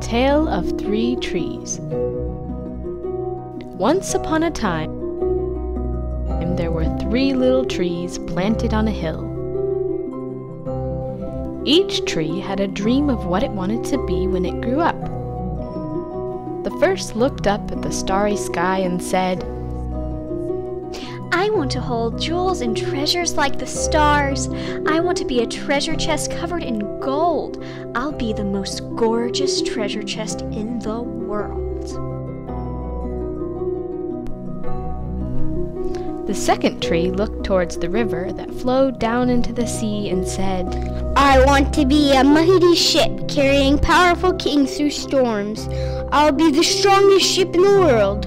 Tale of Three Trees. Once upon a time, there were three little trees planted on a hill. Each tree had a dream of what it wanted to be when it grew up. The first looked up at the starry sky and said, I want to hold jewels and treasures like the stars. I want to be a treasure chest covered in gold. I'll be the most gorgeous treasure chest in the world. The second tree looked towards the river that flowed down into the sea and said, I want to be a mighty ship carrying powerful kings through storms. I'll be the strongest ship in the world.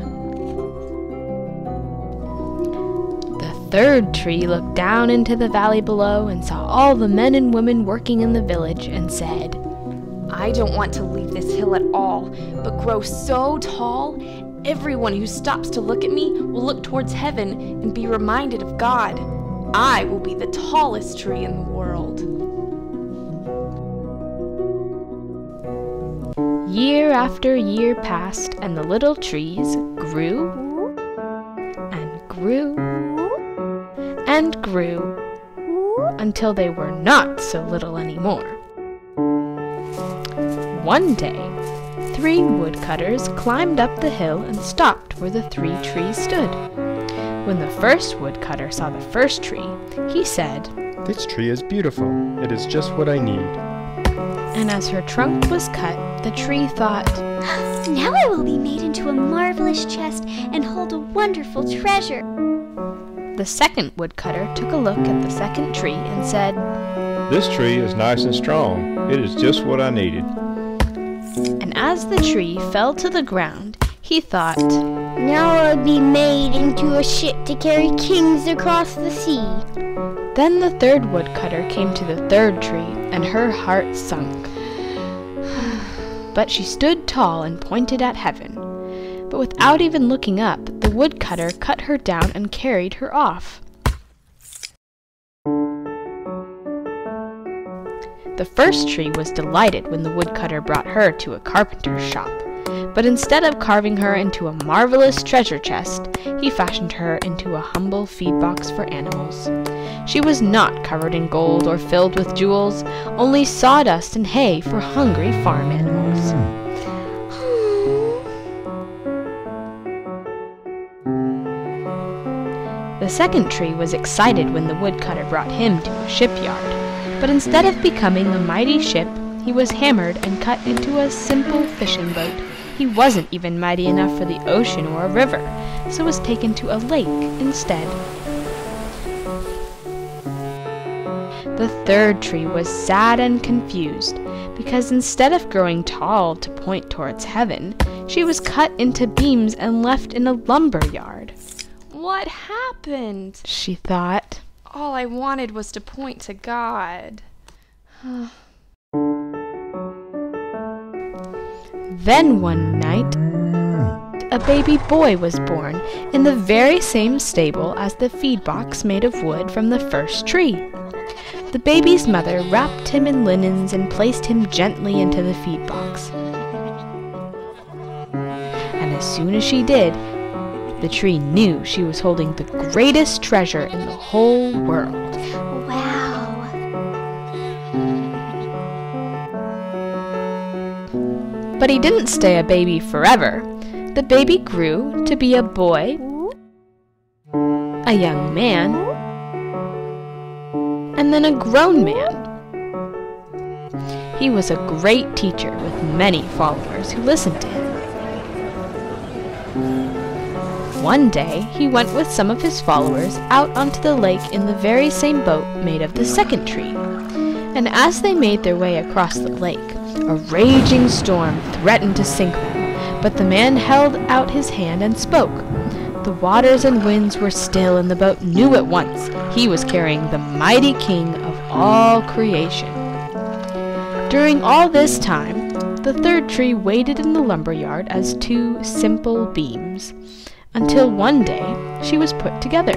The third tree looked down into the valley below and saw all the men and women working in the village and said, I don't want to leave this hill at all, but grow so tall, everyone who stops to look at me will look towards heaven and be reminded of God. I will be the tallest tree in the world. Year after year passed, and the little trees grew and grew and grew until they were not so little anymore. One day, 3 woodcutters climbed up the hill and stopped where the 3 trees stood. When the first woodcutter saw the first tree, he said, This tree is beautiful. It is just what I need. And as her trunk was cut, the tree thought, Now I will be made into a marvelous chest and hold a wonderful treasure. The second woodcutter took a look at the second tree and said, This tree is nice and strong. It is just what I needed. And as the tree fell to the ground, he thought, Now I'll be made into a ship to carry kings across the sea. Then the third woodcutter came to the third tree, and her heart sunk. But she stood tall and pointed at heaven. But without even looking up, the woodcutter cut her down and carried her off. The first tree was delighted when the woodcutter brought her to a carpenter's shop. But instead of carving her into a marvelous treasure chest, he fashioned her into a humble feed box for animals. She was not covered in gold or filled with jewels, only sawdust and hay for hungry farm animals. The second tree was excited when the woodcutter brought him to a shipyard. But instead of becoming a mighty ship, he was hammered and cut into a simple fishing boat. He wasn't even mighty enough for the ocean or a river, so was taken to a lake instead. The third tree was sad and confused, because instead of growing tall to point towards heaven, she was cut into beams and left in a lumber yard. What happened? She thought. All I wanted was to point to God. Then one night, a baby boy was born in the very same stable as the feed box made of wood from the first tree. The baby's mother wrapped him in linens and placed him gently into the feed box. And as soon as she did, the tree knew she was holding the greatest treasure in the whole world. Wow. But he didn't stay a baby forever. The baby grew to be a boy, a young man, and then a grown man. He was a great teacher with many followers who listened to him. One day, he went with some of his followers out onto the lake in the very same boat made of the second tree. And as they made their way across the lake, a raging storm threatened to sink them, but the man held out his hand and spoke. The waters and winds were still, and the boat knew at once he was carrying the mighty king of all creation. During all this time, the third tree waited in the lumber yard as 2 simple beams, until one day she was put together.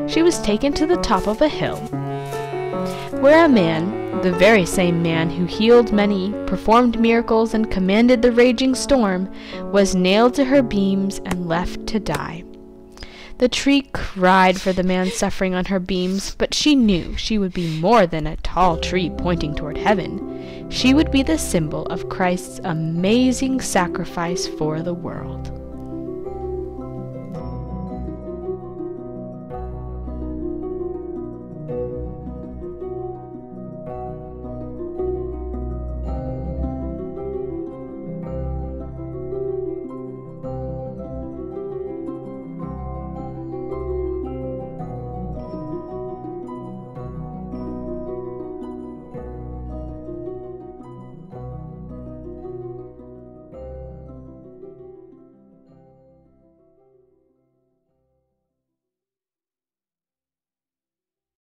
She was taken to the top of a hill, where a man The very same man who healed many, performed miracles, and commanded the raging storm, was nailed to her beams and left to die. The tree cried for the man suffering on her beams, but she knew she would be more than a tall tree pointing toward heaven. She would be the symbol of Christ's amazing sacrifice for the world.